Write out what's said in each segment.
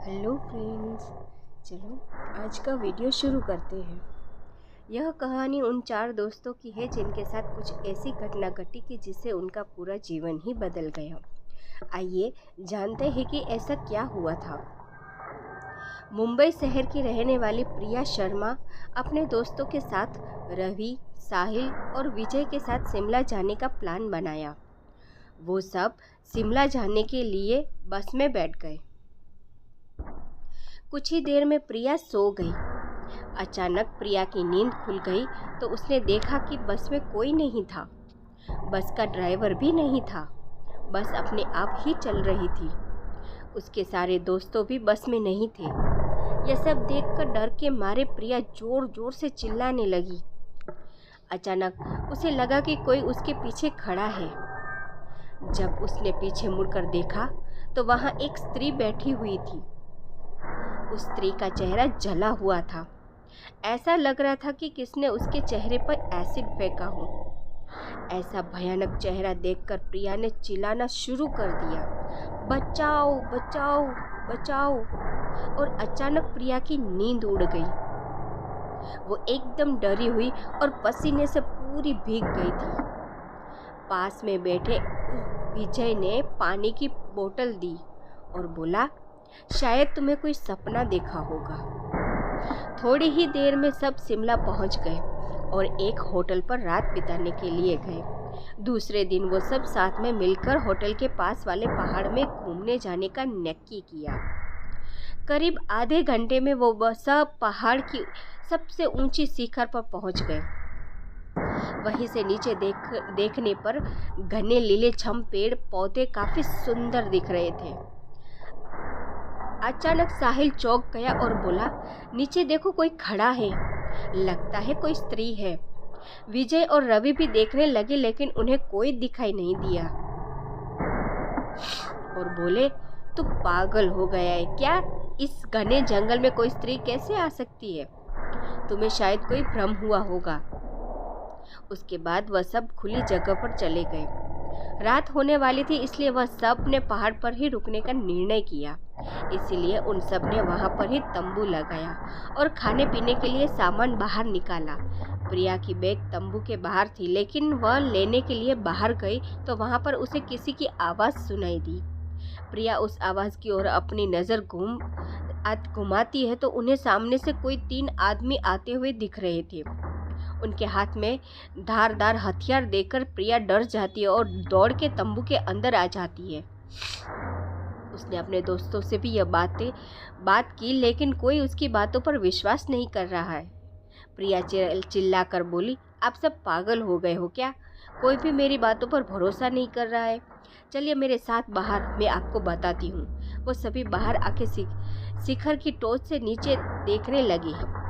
Hello friends, चलो आज का वीडियो शुरू करते हैं। यह कहानी उन 4 दोस्तों की है जिनके साथ कुछ ऐसी घटना घटी कि जिससे उनका पूरा जीवन ही बदल गया। आइए जानते हैं कि ऐसा क्या हुआ था। मुंबई शहर की रहने वाली प्रिया शर्मा अपने दोस्तों के साथ रवि, साहिल और विजय के साथ शिमला जाने का प्लान बनाया। वो सब शिमला जाने के लिए बस में बैठ गए। कुछ ही देर में प्रिया सो गई। अचानक प्रिया की नींद खुल गई तो उसने देखा कि बस में कोई नहीं था। बस का ड्राइवर भी नहीं था। बस अपने आप ही चल रही थी। उसके सारे दोस्तों भी बस में नहीं थे। यह सब देखकर डर के मारे प्रिया जोर जोर से चिल्लाने लगी। अचानक उसे लगा कि कोई उसके पीछे खड़ा है। जब उसने पीछे मुड़कर देखा तो वहाँ एक स्त्री बैठी हुई थी। उस स्त्री का चेहरा जला हुआ था। ऐसा लग रहा था कि किसने उसके चेहरे पर एसिड फेंका हो। ऐसा भयानक चेहरा देखकर प्रिया ने चिल्लाना शुरू कर दिया, बचाओ बचाओ बचाओ। और अचानक प्रिया की नींद उड़ गई। वो एकदम डरी हुई और पसीने से पूरी भीग गई थी। पास में बैठे विजय ने पानी की बोतल दी और बोला, शायद तुम्हें कोई सपना देखा होगा। थोड़ी ही देर में सब शिमला पहुंच गए और एक होटल पर रात बिताने के लिए गए। दूसरे दिन वो सब साथ में मिलकर होटल के पास वाले पहाड़ में घूमने जाने का नक्की किया। करीब आधे घंटे में वो सब पहाड़ की सबसे ऊंची शिखर पर पहुंच गए। वहीं से नीचे देखने पर घने लीलेछम पेड़ पौधे काफी सुंदर दिख रहे थे। अचानक साहिल चौंक गया और बोला, नीचे देखो, कोई खड़ा है। लगता है कोई स्त्री है। विजय और रवि भी देखने लगे लेकिन उन्हें कोई दिखाई नहीं दिया और बोले, तू पागल हो गया है क्या? इस घने जंगल में कोई स्त्री कैसे आ सकती है? तुम्हें शायद कोई भ्रम हुआ होगा। उसके बाद वह सब खुली जगह पर चले गए। रात होने वाली थी इसलिए वह सब ने पहाड़ पर ही रुकने का निर्णय किया। इसीलिए उन सब ने वहां पर ही तंबू लगाया और खाने पीने के लिए सामान बाहर निकाला। प्रिया की बैग तंबू के बाहर थी लेकिन वह लेने के लिए बाहर गई तो वहां पर उसे किसी की आवाज़ सुनाई दी। प्रिया उस आवाज़ की ओर अपनी नज़र घुमाती है तो उन्हें सामने से कोई 3 आदमी आते हुए दिख रहे थे। उनके हाथ में धारदार हथियार देखकर प्रिया डर जाती है और दौड़ के तंबू के अंदर आ जाती है। उसने अपने दोस्तों से भी यह बात की लेकिन कोई उसकी बातों पर विश्वास नहीं कर रहा है। प्रिया चिल्लाकर बोली, आप सब पागल हो गए हो क्या? कोई भी मेरी बातों पर भरोसा नहीं कर रहा है। चलिए मेरे साथ बाहर, मैं आपको बताती हूँ। वो सभी बाहर आके शिखर की टोच से नीचे देखने लगे।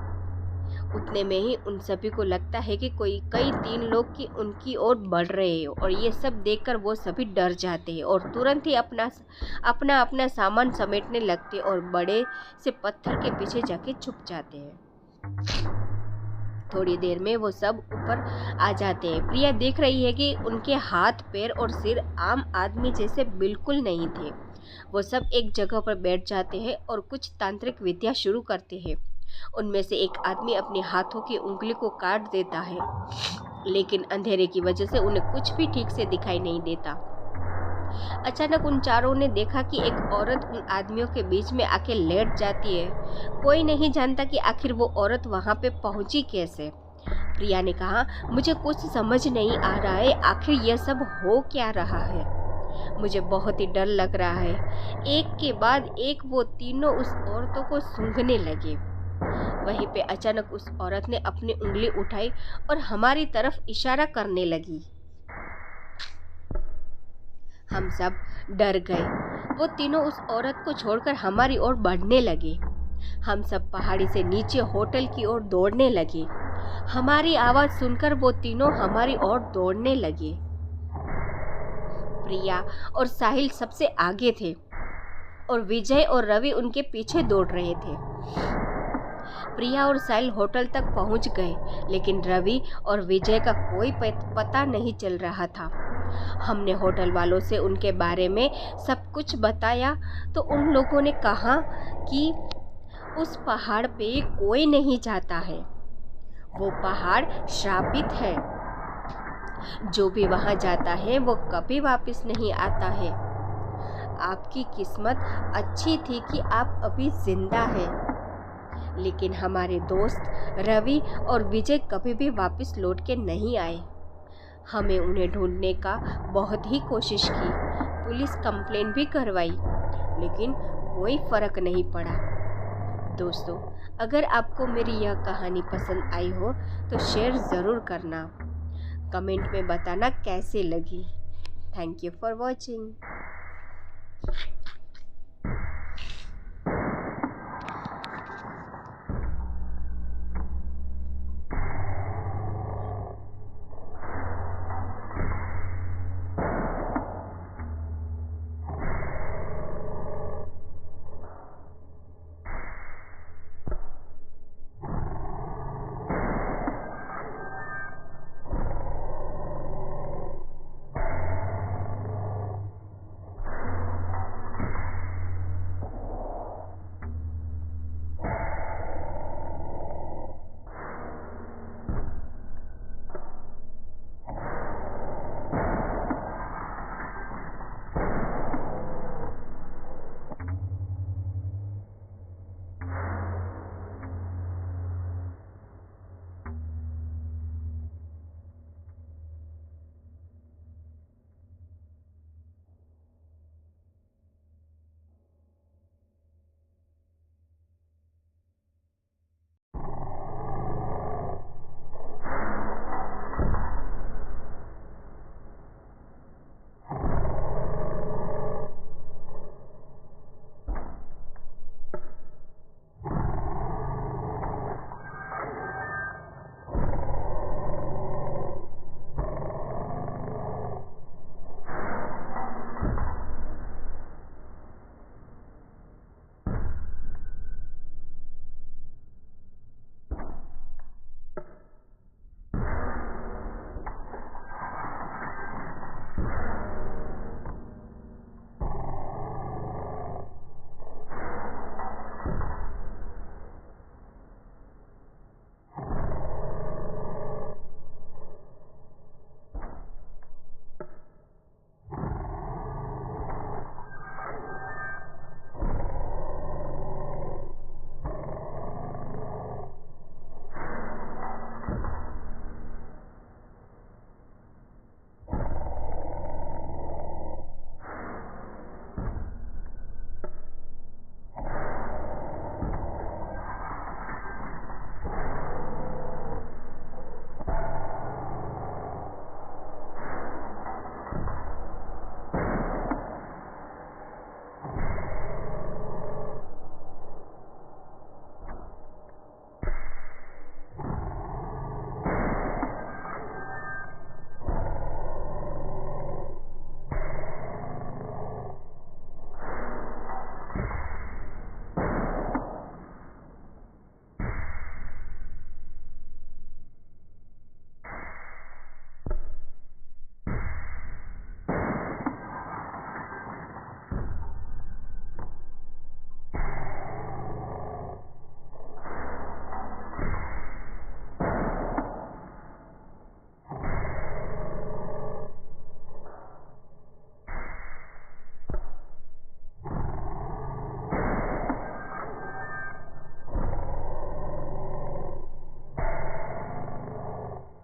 उतने में ही उन सभी को लगता है कि कई 3 लोग की उनकी ओर बढ़ रहे हैं और ये सब देखकर वो सभी डर जाते हैं और तुरंत ही अपना सामान समेटने लगते और बड़े से पत्थर के पीछे जाके छुप जाते हैं। थोड़ी देर में वो सब ऊपर आ जाते हैं। प्रिया देख रही है कि उनके हाथ, पैर और सिर आम आदमी जैसे बिल्कुल नहीं थे। वो सब एक जगह पर बैठ जाते हैं और कुछ तांत्रिक विद्या शुरू करते हैं। उनमें से एक आदमी अपने हाथों की उंगली को काट देता है लेकिन अंधेरे की वजह से उन्हें कुछ भी ठीक से दिखाई नहीं देता। अचानक उन चारों ने देखा कि एक औरत उन आदमियों के बीच में आके लेट जाती है। कोई नहीं जानता कि आखिर वो औरत वहां पे पहुंची कैसे। प्रिया ने कहा, मुझे कुछ समझ नहीं आ रहा है, आखिर यह सब हो क्या रहा है? मुझे बहुत ही डर लग रहा है। एक के बाद एक वो तीनों उस औरतों को सूंघने लगे। वहीं पे अचानक उस औरत ने अपनी उंगली उठाई और हमारी तरफ इशारा करने लगी। हम सब डर गए। वो तीनों उस औरत को छोड़कर हमारी ओर बढ़ने लगे। हम सब पहाड़ी से नीचे होटल की ओर दौड़ने लगे। हमारी आवाज़ सुनकर वो तीनों हमारी ओर दौड़ने लगे। प्रिया और साहिल सबसे आगे थे और विजय और रवि उनके पीछे दौड़ रहे थे। प्रिया और साहिल होटल तक पहुंच गए लेकिन रवि और विजय का कोई पता नहीं चल रहा था। हमने होटल वालों से उनके बारे में सब कुछ बताया तो उन लोगों ने कहा कि उस पहाड़ पे कोई नहीं जाता है, वो पहाड़ श्रापित है। जो भी वहाँ जाता है वो कभी वापस नहीं आता है। आपकी किस्मत अच्छी थी कि आप अभी जिंदा हैं, लेकिन हमारे दोस्त रवि और विजय कभी भी वापस लौट के नहीं आए। हमें उन्हें ढूंढने का बहुत ही कोशिश की, पुलिस कंप्लेन भी करवाई, लेकिन कोई फ़र्क नहीं पड़ा। दोस्तों, अगर आपको मेरी यह कहानी पसंद आई हो तो शेयर ज़रूर करना, कमेंट में बताना कैसे लगी। Thank you for watching.